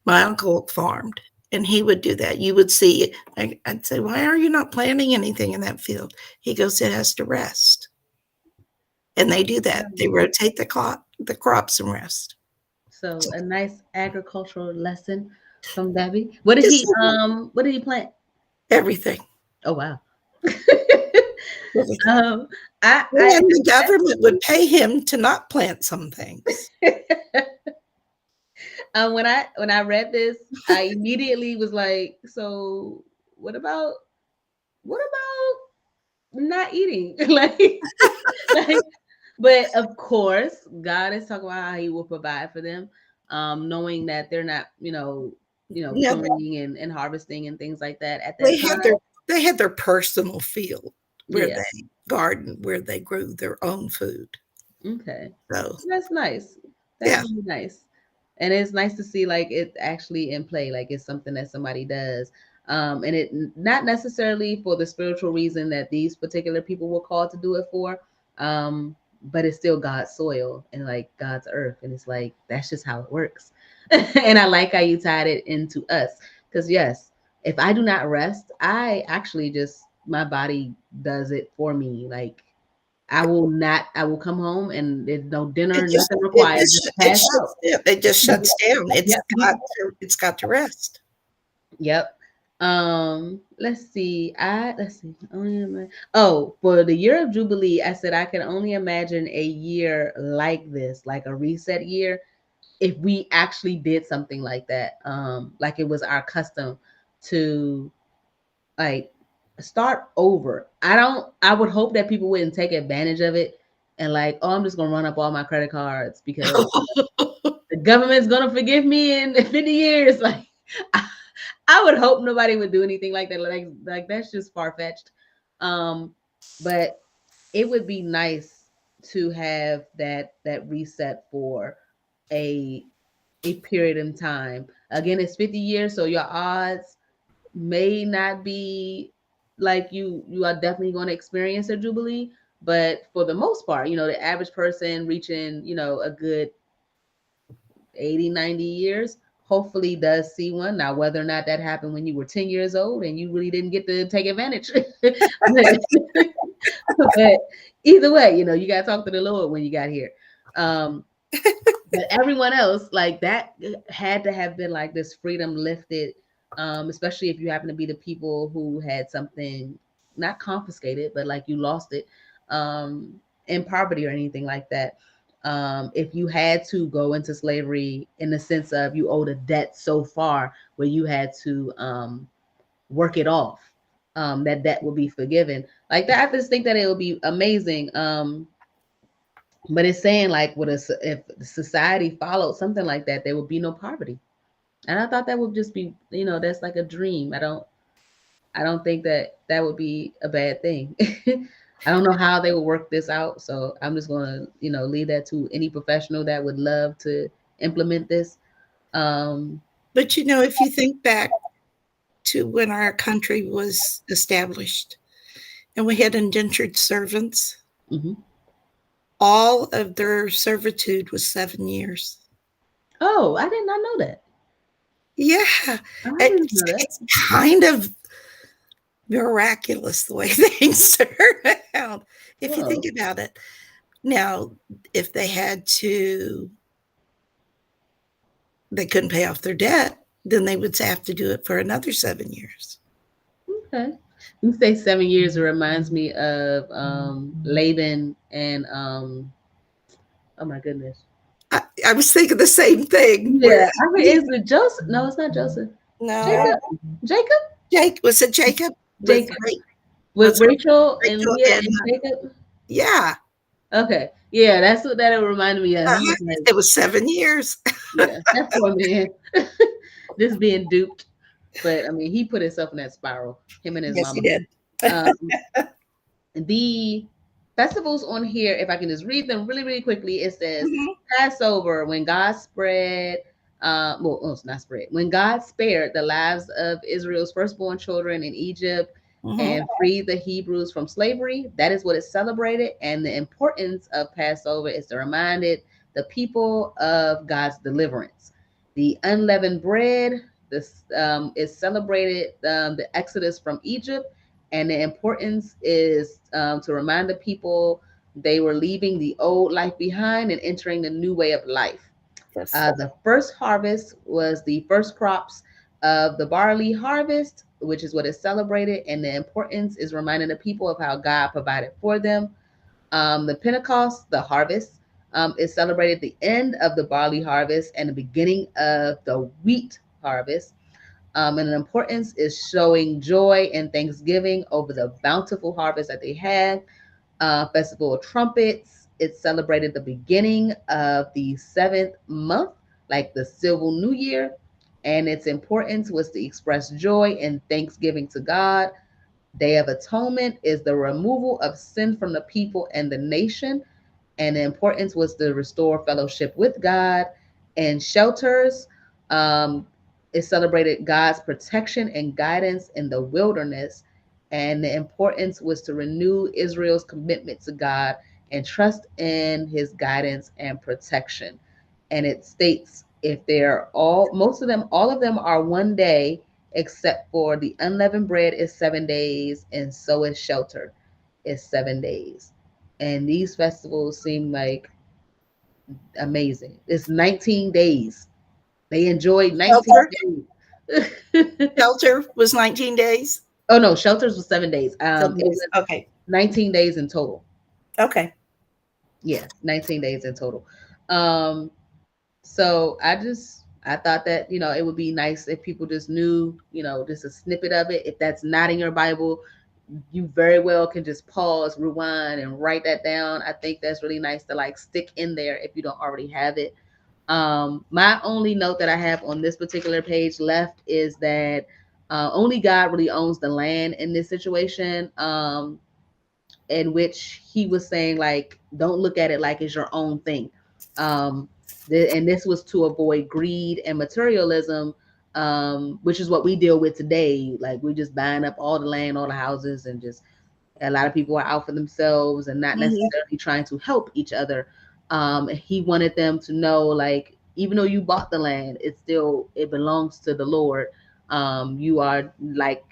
My uncle farmed and he would do that. You would see, I'd say, why are you not planting anything in that field? He goes, it has to rest. And they do that. They rotate the crops and rest. So a nice agricultural lesson from Debbie. What did Just he what did he plant? everything. Oh wow. Everything. um I And the government would pay him to not plant some things. when I read this, I immediately was like, so what about what about not eating? like but of course, God is talking about how he will provide for them, knowing that they're not, Yeah, pruning and harvesting and things like that at that they time. had their personal field where Yeah. they garden, where they grew their own food. Okay. So That's nice. That's yeah, really nice. And it's nice to see like it actually in play, like it's something that somebody does. And it not necessarily for the spiritual reason that these particular people were called to do it for. Um, but it's still God's soil and like God's earth. And it's like that's just how it works. And I like how you tied it into us. Because yes, if I do not rest, I actually just my body does it for me. Like I will come home and there's no dinner, nothing required, just it pass out. shuts down. It just shuts down. Yep. It's got to rest. Yep. Let's see. Oh, for the year of Jubilee, I said I can only imagine a year like this, like a reset year. if we actually did something like that, like it was our custom to like start over. I would hope that people wouldn't take advantage of it and like, oh, I'm just gonna run up all my credit cards because the government's gonna forgive me in 50 years. Like I, I would hope nobody would do anything like that. Like that's just far fetched. Um, but it would be nice to have that reset for a a period in time. Again, it's 50 years, so your odds may not be like you are definitely going to experience a jubilee, but for the most part, the average person reaching, a good 80, 90 years hopefully does see one. Now whether or not that happened when you were 10 years old and you really didn't get to take advantage, but, but either way, you got to talk to the Lord when you got here. um but everyone else, like that, had to have been like this freedom lifted, especially if you happen to be the people who had something not confiscated, but like you lost it, um, in poverty or anything like that. If you had to go into slavery in the sense of you owed a debt so far where you had to work it off, that debt will be forgiven. Like that, I just think that it will be amazing. But it's saying like if society followed something like that, there would be no poverty. And I thought that would just be, that's like a dream. I don't think that that would be a bad thing. I don't know how they would work this out, so I'm just gonna, leave that to any professional that would love to implement this. Um, But if you think back to when our country was established and we had indentured servants, mhm. all of their servitude was 7 years. Oh, I did not know that. Yeah, I didn't it's, know that. it's kind of miraculous the way things turn out if you think Whoa. about it. Now, if they couldn't pay off their debt, then they would have to do it for another 7 years. Okay. You say 7 years, it reminds me of Laban and oh my goodness. I was thinking the same thing. Where Yeah, I mean, is it Joseph? No, it's not Joseph. no, Jacob. Jacob. Jake was it Jacob with Jacob with was Rachel and Rachel Leah and and Jacob. yeah, Okay, yeah, that's what that reminded me of. He was like, it was 7 years. yeah, that poor man, just being duped. But I mean, he put himself in that spiral. Him and his Yes, he mama. did. Um, the festivals on here, if I can just read them really, really quickly, it says Mhm, Passover, when God spread, well, oh, it's not spread, when God spared the lives of Israel's firstborn children in Egypt mhm. and freed the Hebrews from slavery. That is what is celebrated. And the importance of Passover is to remind the people of God's deliverance. The unleavened bread, this is celebrated, the Exodus from Egypt, and the importance is to remind the people they were leaving the old life behind and entering the new way of life. Yes. The first harvest was the first crops of the barley harvest, which is what is celebrated, and the importance is reminding the people of how God provided for them. The Pentecost, the harvest, is celebrated the end of the barley harvest and the beginning of the wheat harvest. And the importance is showing joy and thanksgiving over the bountiful harvest that they had. Festival of Trumpets, it celebrated the beginning of the seventh month, like the civil new year. And its importance was to express joy and thanksgiving to God. Day of Atonement is the removal of sin from the people and the nation, and the importance was to restore fellowship with God. And shelters, um, it celebrated God's protection and guidance in the wilderness, and the importance was to renew Israel's commitment to God and trust in His guidance and protection. And it states if they're all of them are one day, except for the unleavened bread is 7 days, and so is shelter is 7 days. And these festivals seem like amazing. It's 19 days. They enjoyed 19 Shelter. days. Shelter was 19 days. Oh no, shelters was 7 days. It 7 days. was Okay. 19 days in total. Okay. Yeah, 19 days in total. Um, So I thought that, it would be nice if people just knew, just a snippet of it. If that's not in your Bible, you very well can just pause, rewind, and write that down. I think that's really nice to like stick in there if you don't already have it. My only note that I have on this particular page left is that only God really owns the land in this situation. In which he was saying like, don't look at it like it's your own thing. um and this was to avoid greed and materialism, which is what we deal with today. Like, we're just buying up all the land, all the houses, and just a lot of people are out for themselves and not Mhm. necessarily trying to help each other. He wanted them to know, like, even though you bought the land, it belongs to the Lord. You are like,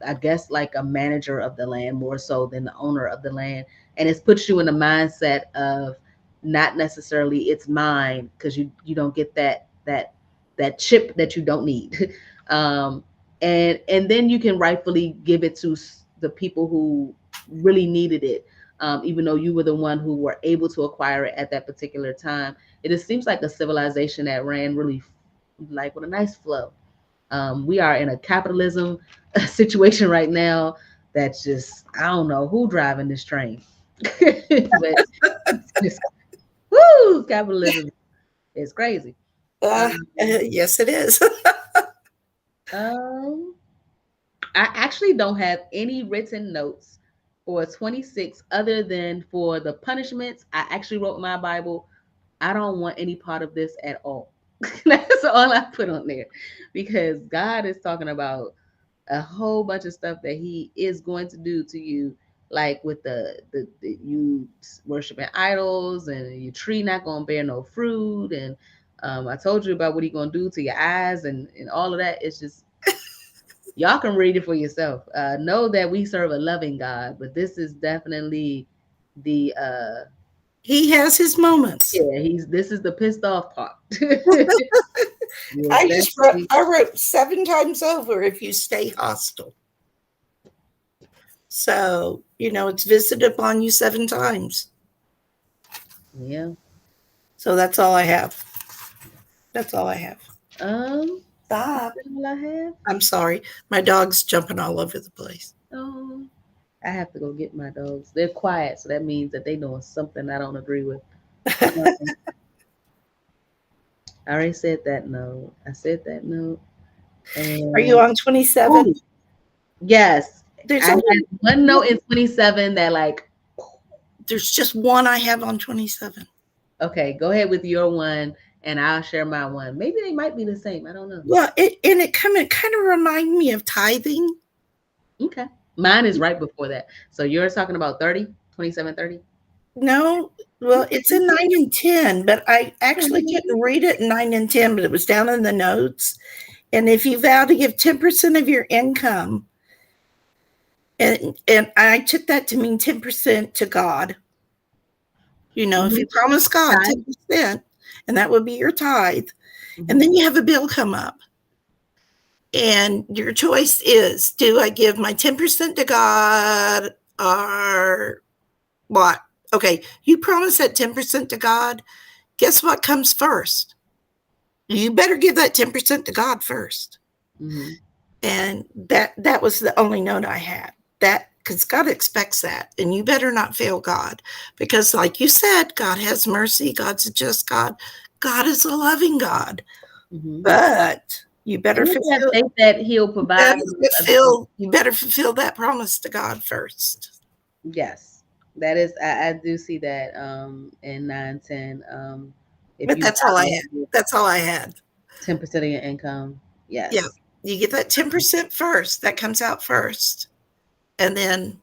I guess, like a manager of the land more so than the owner of the land, and it's put you in the mindset of not necessarily it's mine, because you don't get that chip that you don't need. um, and then you can rightfully give it to the people who really needed it, even though you were the one who were able to acquire it at that particular time. It just seems like a civilization that ran really like with a nice flow. We are in a capitalism situation right now that's just, I don't know who driving this train, but it's just, woo, capitalism is crazy. Um, Yes, it is. um, I actually don't have any written notes for 26 other than for the punishments. I actually wrote in my Bible, I don't want any part of this at all. That's all I put on there, because God is talking about a whole bunch of stuff that He is going to do to you, like with the you worshiping idols, and your tree not gonna bear no fruit, and I told you about what He gonna do to your eyes, and all of that. It's just, y'all can read it for yourself. Know that we serve a loving God, but this is definitely the He has his moments. yeah, he's this is the pissed off part. Yes, I that's just wrote, I wrote 7 times over if you stay hostile. So, it's visited upon you 7 times. yeah. So that's all I have. That's all I have. Is Stop. that all I have? I'm sorry. My dog's jumping all over the place. Um, I have to go get my dogs. They're quiet, so that means that they doing something I don't agree with. Um, I already said that note. I said that note, Are you and on 27? oh yes, I There's had only one note in 27 that like, there's just one I have on 27. okay, go ahead with your one, and I'll share my one. Maybe they might be the same. I don't know. Well, it kind of remind me of tithing. Okay, mine is right before that. So you're talking about 30, 27, 30. No, well, it's in 9 and 10, but I actually couldn't read it in 9 and 10, but it was down in the notes. And if you vow to give 10% of your income, and I took that to mean 10% to God. If Mm-hmm. you promise God 10%, and that would be your tithe, and Mm-hmm. then you have a bill come up, and your choice is, do I give my 10% to God or what? Okay, you promise that 10% to God. Guess what comes first? You better give that 10% to God first. Mm-hmm. And that was the only note I had. That because God expects that, and you better not fail God, because, like you said, God has mercy. God's a just God. God is a loving God, Mm-hmm. but you better And if you have fulfill. faith that He'll provide for those other things. You better fulfill that promise to God first. Yes, that is. I do see that in 9, 10. If But you that's all I vow had. to give That's all I had. 10% of your income, Yeah, yes. you get that 10% first. That comes out first, and then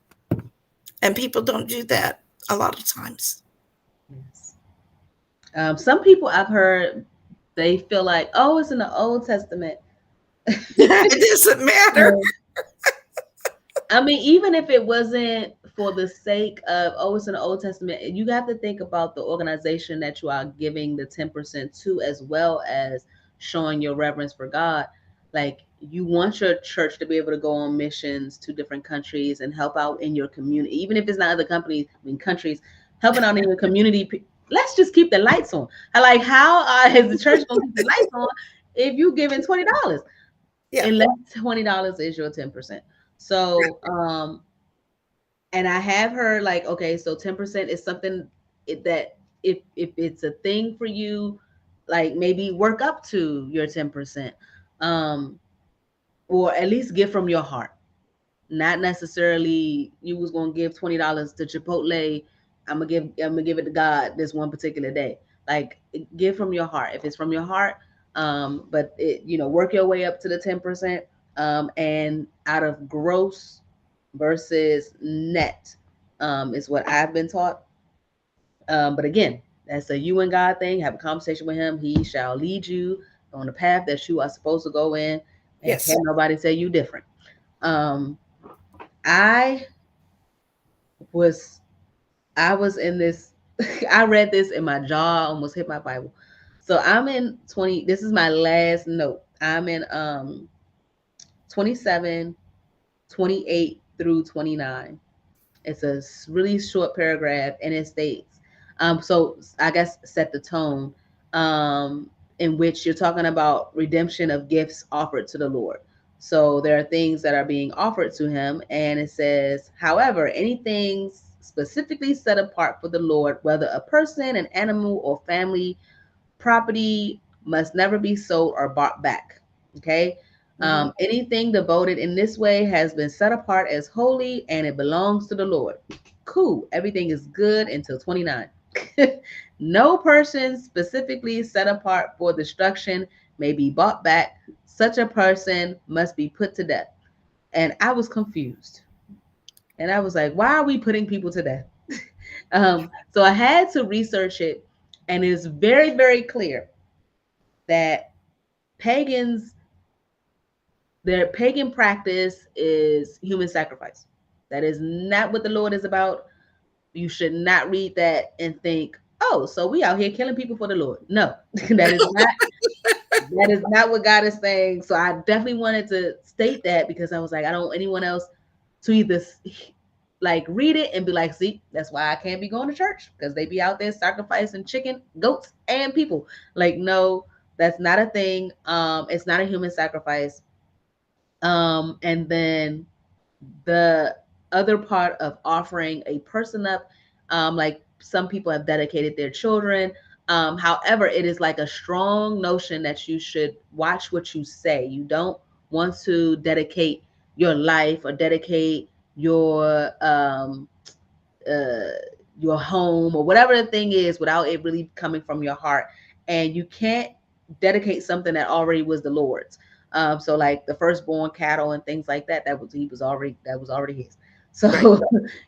people don't do that a lot of times. Yes. Some people I've heard, they feel like, oh, it's in the Old Testament. It doesn't matter. So, I mean, even if it wasn't for the sake of, oh, it's in the Old Testament, you have to think about the organization that you are giving the 10% to, as well as showing your reverence for God. Like, you want your church to be able to go on missions to different countries and help out in your community, even if it's not other companies, I mean, countries, helping out in your community. let's just keep the lights on. I like, how is the church gonna keep the lights on if you giving $20? Yeah. Unless $20 is your 10%. So and I have heard like, okay, so 10% is something that if it's a thing for you, like maybe work up to your 10%. Um, or at least give from your heart. Not necessarily you was gonna give $20 to Chipotle. I'm gonna give it to God this one particular day. Like, give from your heart. If it's from your heart, but work your way up to the 10%, and out of gross versus net, is what I've been taught. But again, that's a you and God thing. Have a conversation with Him. He shall lead you on the path that you are supposed to go in, and Yes. can't nobody tell you different. Um, I was I was in this. I read this and my jaw almost hit my Bible. So I'm in 20. This is my last note. I'm in 27, 28 through 29. It's a really short paragraph, and it states, so I guess set the tone, in which you're talking about redemption of gifts offered to the Lord. So there are things that are being offered to Him, and it says, however, anything specifically set apart for the Lord, whether a person, an animal, or family property, must never be sold or bought back. Okay. Hmm. Anything devoted in this way has been set apart as holy, and it belongs to the Lord. Cool. Everything is good until 29. No person specifically set apart for destruction may be bought back. Such a person must be put to death. And I was confused. And I was like, why are we putting people to death? So I had to research it, and it's very, very clear that pagans, their pagan practice is human sacrifice. That is not what the Lord is about. You should not read that and think, oh, so we out here killing people for the Lord. No, that is not what God is saying. So I definitely wanted to state that, because I was like, I don't want anyone else to either like read it and be like, see, that's why I can't be going to church, because they be out there sacrificing chicken, goats, and people. Like, no, that's not a thing. It's not a human sacrifice. And then the other part of offering a person up, like some people have dedicated their children. However, it is like a strong notion that you should watch what you say. You don't want to dedicate your life or dedicate uh, your home or whatever the thing is without it really coming from your heart. And you can't dedicate something that already was the Lord's. So like the firstborn cattle and things like that, that was already his. Right. So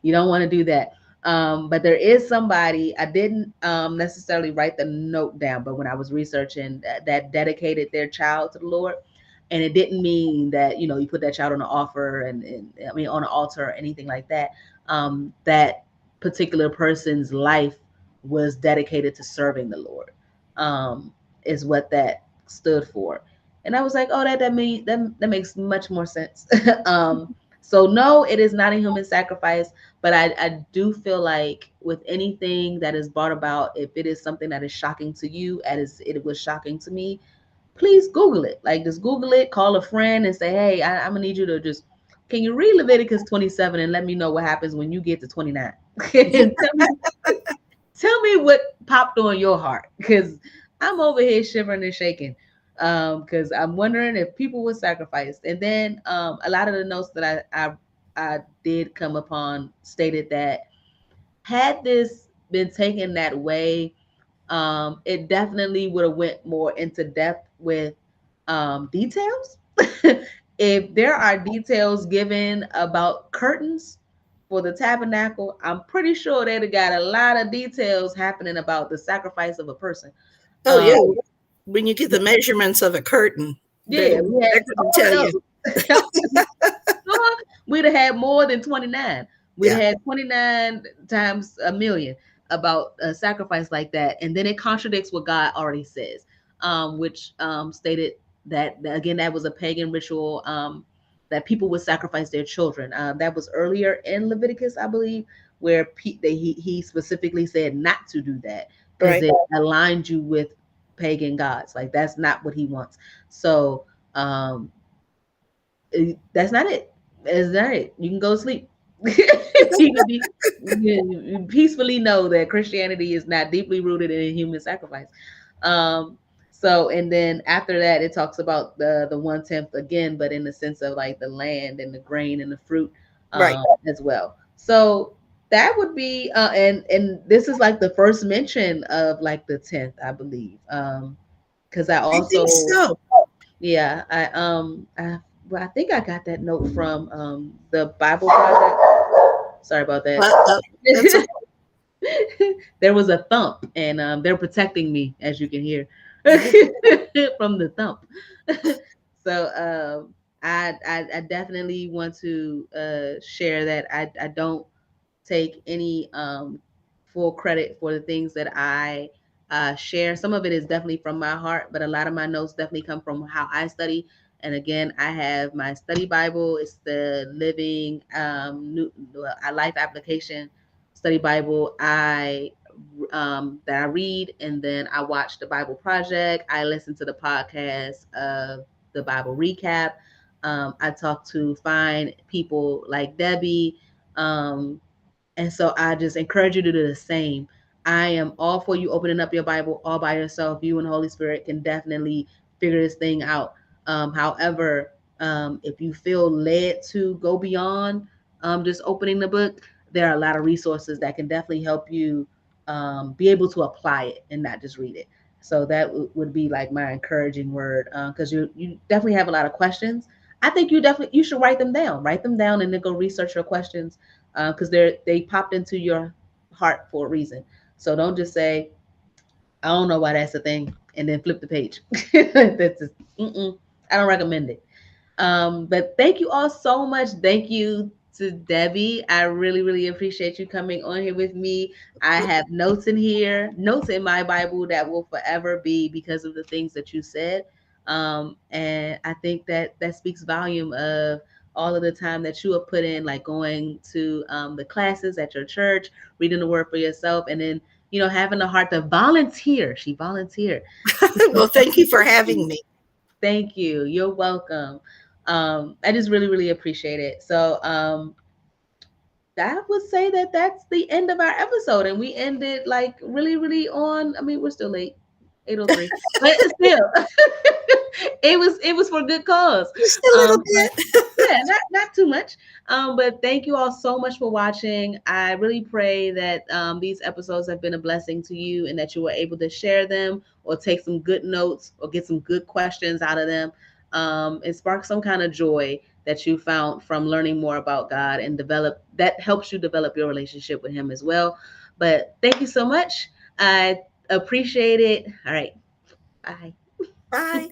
you don't want to do that. But there is somebody, I didn't necessarily write the note down, but when I was researching, that dedicated their child to the Lord. And it didn't mean that, you put that child on an offer, and I mean on an altar or anything like that. That particular person's life was dedicated to serving the Lord, is what that stood for. And I was like, oh, that makes much more sense. So no, it is not a human sacrifice, but I do feel like with anything that is brought about, if it is something that is shocking to you, as it was shocking to me, please Google it. Like, just Google it, call a friend and say, hey, I'm gonna need you to just, can you read Leviticus 27 and let me know what happens when you get to 29? And tell me what popped on your heart, because I'm over here shivering and shaking, because I'm wondering if people were sacrificed. And then a lot of the notes that I did come upon stated that had this been taken that way, it definitely would have went more into depth with details. If there are details given about curtains for the tabernacle, I'm pretty sure they'd have got a lot of details happening about the sacrifice of a person. Oh, Um, yeah. When you get the measurements of a curtain, yeah, we had they're going to all tell of you. those. Sure, we'd have had more than 29. We'd Yeah. have had 29 times a million about a sacrifice like that. And then it contradicts what God already says, which stated that, again, that was a pagan ritual, that people would sacrifice their children. That was earlier in Leviticus, I believe, where he specifically said not to do that. because Right. it aligned you with pagan gods. Like that's not what he wants. So um that's not it. That's not it. You can go sleep. You can be you peacefully know that Christianity is not deeply rooted in human sacrifice. Um, so and then after that, it talks about the 1/10 again, but in the sense of like the land and the grain and the fruit Right. as well. So that would be and this is like the first mention of like the 10th, I believe. Because I I think also so. yeah, I think I got that note from the Bible Project. Sorry about that. But that's okay. There was a thump, and they're protecting me, as you can hear, from the thump. So I definitely want to share that I don't take any full credit for the things that I share. Some of it is definitely from my heart, but a lot of my notes definitely come from how I study. And again, I have my study Bible. It's the Living Life Application Study Bible. I that I read, and then I watch the Bible Project. I listen to the podcast of the Bible Recap. I talk to fine people like Debbie. And so I just encourage you to do the same. I am all for you opening up your Bible all by yourself. You and the Holy Spirit can definitely figure this thing out. However, if you feel led to go beyond just opening the book, there are a lot of resources that can definitely help you be able to apply it and not just read it. So that would be like my encouraging word because you definitely have a lot of questions. I think you should write them down, and then go research your questions because they popped into your heart for a reason. So don't just say, "I don't know why that's a thing," and then flip the page. That's just, I don't recommend it. But thank you all so much. Thank you to Debbie. I really, really appreciate you coming on here with me. I have notes in here, notes in my Bible that will forever be because of the things that you said. And I think that that speaks volume of all of the time that you have put in, like going to the classes at your church, reading the word for yourself, and then having the heart to volunteer. She volunteered. Well, thank you for having me. Thank you. You're welcome. I just really, really appreciate it. So, I would say that that's the end of our episode, and we ended like really, really on. I mean, we're still late, 8:03, but still, it was for good cause. Just a little So bit. yeah, not too much. But thank you all so much for watching. I really pray that these episodes have been a blessing to you, and that you were able to share them or take some good notes or get some good questions out of them, and spark some kind of joy that you found from learning more about God, and develop that helps you develop your relationship with Him as well. But thank you so much. I appreciate it. All right. Bye. Bye.